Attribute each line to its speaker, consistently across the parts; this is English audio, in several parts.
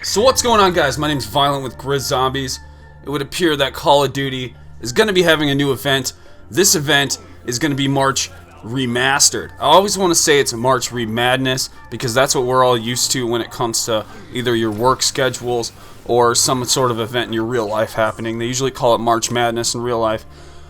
Speaker 1: So what's going on, guys? My name's Violent with GRIZZ Zombies. It would appear that Call of Duty is going to be having a new event. This event is going to be March Remastered. I always want to say it's March Remadness because that's what we're all used to when it comes to either your work schedules or some sort of event in your real life happening. They usually call it March Madness in real life.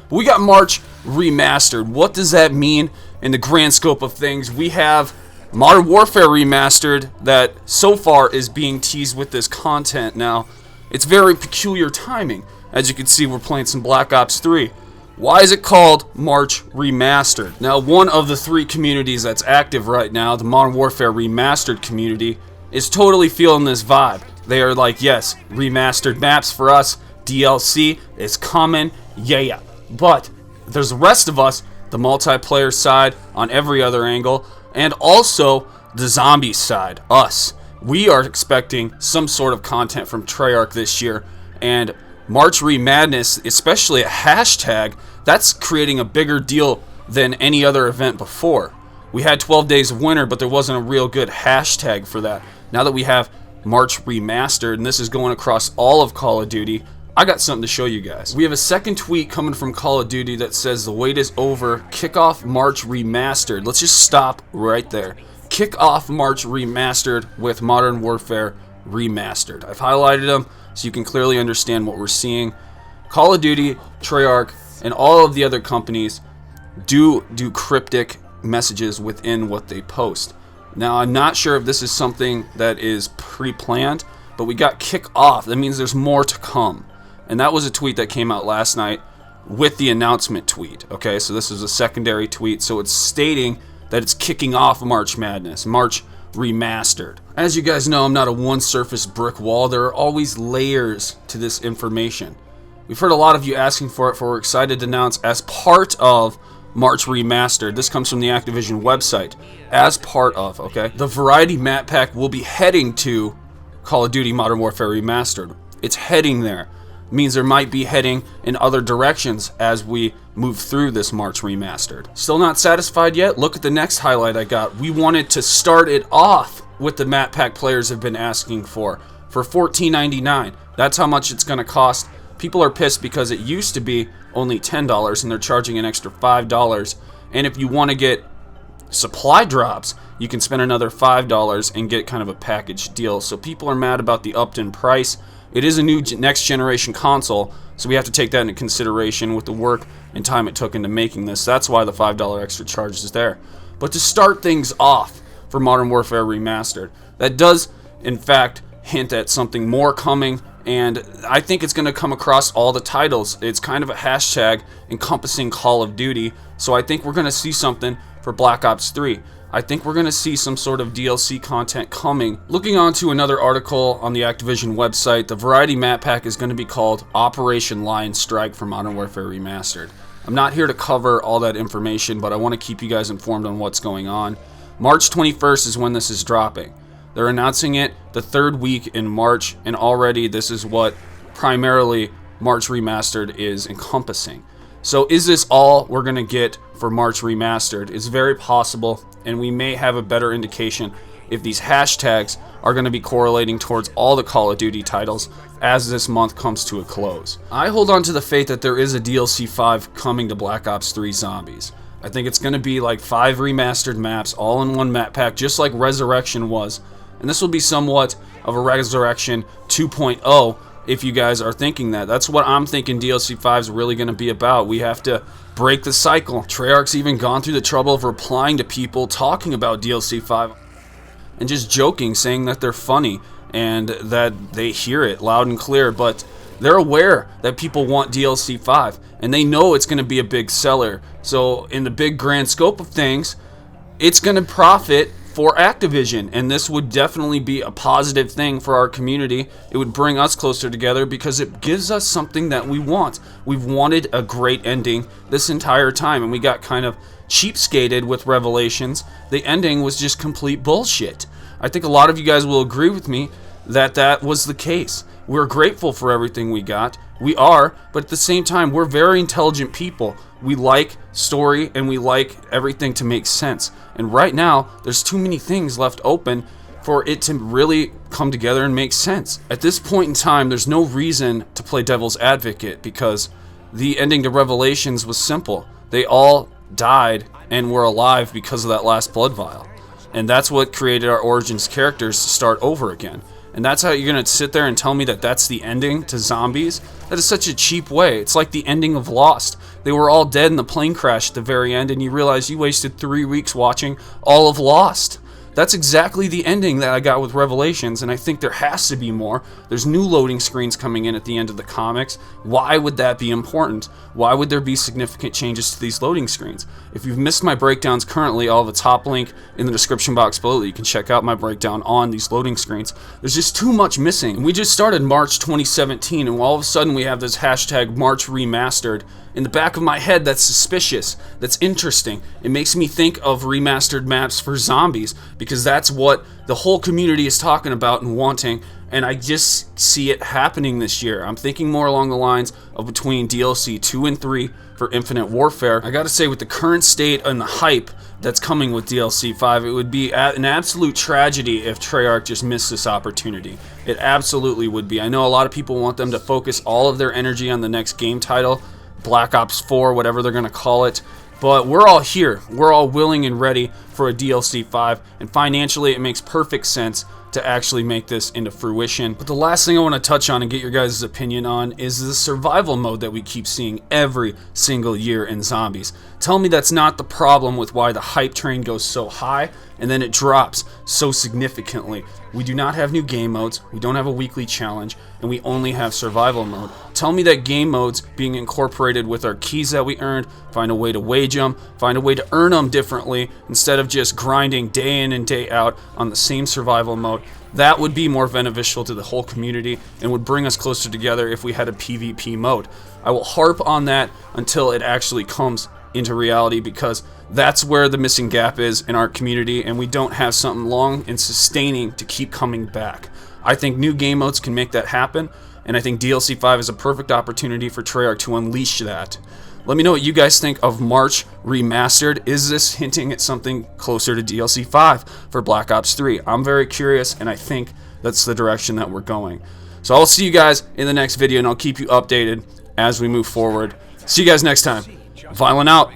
Speaker 1: But we got March Remastered. What does that mean in the grand scope of things? We have Modern Warfare Remastered that so far is being teased with this content. Now, it's very peculiar timing. As you can see, we're playing some Black Ops 3. Why is it called March Remastered? Now, one of the three communities that's active right now, the Modern Warfare Remastered community, is totally feeling this vibe. They are like, yes, remastered maps for us, DLC is coming, yeah. But there's the rest of us, the multiplayer side on every other angle, and also the zombie side, us. We are expecting some sort of content from Treyarch this year, and March Remadness, especially a hashtag, that's creating a bigger deal than any other event before. We had 12 Days of Winter, but there wasn't a real good hashtag for that. Now that we have March Remastered, and this is going across all of Call of Duty, I got something to show you guys. We have a second tweet coming from Call of Duty that says the wait is over, kick off March Remastered. Let's just stop right there. Kick off March Remastered with Modern Warfare Remastered. I've highlighted them so you can clearly understand what we're seeing. Call of Duty, Treyarch, and all of the other companies do cryptic messages within what they post. Now, I'm not sure if this is something that is pre-planned, but we got kick off. That means there's more to come. And that was a tweet that came out last night with the announcement tweet. Okay, so this is a secondary tweet, so it's stating that it's kicking off March Madness, March Remastered. As you guys know, I'm not a one-surface brick wall. There are always layers to this information. We've heard a lot of you asking for it, for we're excited to announce as part of March Remastered. This comes from the Activision website. As part of, okay? The Variety Map Pack will be heading to Call of Duty Modern Warfare Remastered. It's heading there. Means there might be heading in other directions as we move through this March Remastered. Still not satisfied yet? Look at the next highlight I got. We wanted to start it off with the map pack players have been asking for $14.99. That's how much it's going to cost. People are pissed because it used to be only $10 and they're charging an extra $5. And if you want to get supply drops, you can spend another $5 and get kind of a package deal. So people are mad about the upped in price. It is a new next generation console, so we have to take that into consideration with the work and time it took into making this. That's why the $5 extra charge is there. But to start things off for Modern Warfare Remastered, that does in fact hint at something more coming, and I think it's going to come across all the titles. It's kind of a hashtag encompassing Call of Duty, so I think we're going to see something for Black Ops 3. I think we're going to see some sort of DLC content coming. Looking on to another article on the Activision website, the Variety Map Pack is going to be called Operation Lion Strike for Modern Warfare Remastered. I'm not here to cover all that information, but I want to keep you guys informed on what's going on. March 21st is when this is dropping. They're announcing it the third week in March, and already this is what primarily March Remastered is encompassing. So is this all we're going to get for March Remastered? It's very possible, and we may have a better indication if these hashtags are going to be correlating towards all the Call of Duty titles as this month comes to a close. I hold on to the faith that there is a DLC 5 coming to Black Ops 3 Zombies. I think it's going to be like 5 remastered maps all in one map pack, just like Resurrection was. And this will be somewhat of a Resurrection 2.0 if you guys are thinking that. That's what I'm thinking DLC 5 is really going to be about. We have to break the cycle. Treyarch's even gone through the trouble of replying to people talking about DLC 5 and just joking, saying that they're funny and that they hear it loud and clear, but they're aware that people want DLC 5 and they know it's going to be a big seller. So in the big grand scope of things, it's going to profit for Activision, and this would definitely be a positive thing for our community. It would bring us closer together because it gives us something that we want. We've wanted a great ending this entire time, and we got kind of cheapskated with Revelations. The ending was just complete bullshit. I think a lot of you guys will agree with me that that was the case. We're grateful for everything we got. We are, but at the same time, we're very intelligent people. We like story and we like everything to make sense. And right now, there's too many things left open for it to really come together and make sense. At this point in time, there's no reason to play devil's advocate, because the ending to Revelations was simple. They all died and were alive because of that last blood vial. And that's what created our Origins characters to start over again. And that's how you're going to sit there and tell me that that's the ending to Zombies? That is such a cheap way. It's like the ending of Lost. They were all dead in the plane crash at the very end, and you realize you wasted 3 weeks watching all of Lost. That's exactly the ending that I got with Revelations, and I think there has to be more. There's new loading screens coming in at the end of the comics. Why would that be important? Why would there be significant changes to these loading screens? If you've missed my breakdowns currently, I'll have a top link in the description box below that you can check out my breakdown on these loading screens. There's just too much missing. We just started March 2017, and all of a sudden we have this hashtag MARCHREMASTERED. In the back of my head, that's suspicious. That's interesting. It makes me think of remastered maps for Zombies, because that's what the whole community is talking about and wanting, and I just see it happening this year. I'm thinking more along the lines of between DLC 2 and 3 for Infinite Warfare. I gotta say, with the current state and the hype that's coming with DLC 5, it would be an absolute tragedy if Treyarch just missed this opportunity. It absolutely would be. I know a lot of people want them to focus all of their energy on the next game title, Black Ops 4, whatever they're going to call it. But we're all here. We're all willing and ready for a DLC 5. And financially, it makes perfect sense to actually make this into fruition. But the last thing I want to touch on and get your guys' opinion on is the survival mode that we keep seeing every single year in Zombies. Tell me that's not the problem with why the hype train goes so high and then it drops so significantly. We do not have new game modes, we don't have a weekly challenge, and we only have survival mode. Tell me that game modes being incorporated with our keys that we earned, find a way to wage them, find a way to earn them differently instead of just grinding day in and day out on the same survival mode. That would be more beneficial to the whole community and would bring us closer together if we had a PvP mode. I will harp on that until it actually comes into reality, because that's where the missing gap is in our community, and we don't have something long and sustaining to keep coming back. I think new game modes can make that happen, and I think DLC 5 is a perfect opportunity for Treyarch to unleash that. Let me know what you guys think of March Remastered. Is this hinting at something closer to DLC 5 for Black Ops 3? I'm very curious, and I think that's the direction that we're going. So I'll see you guys in the next video, and I'll keep you updated as we move forward. See you guys next time. Viollent out.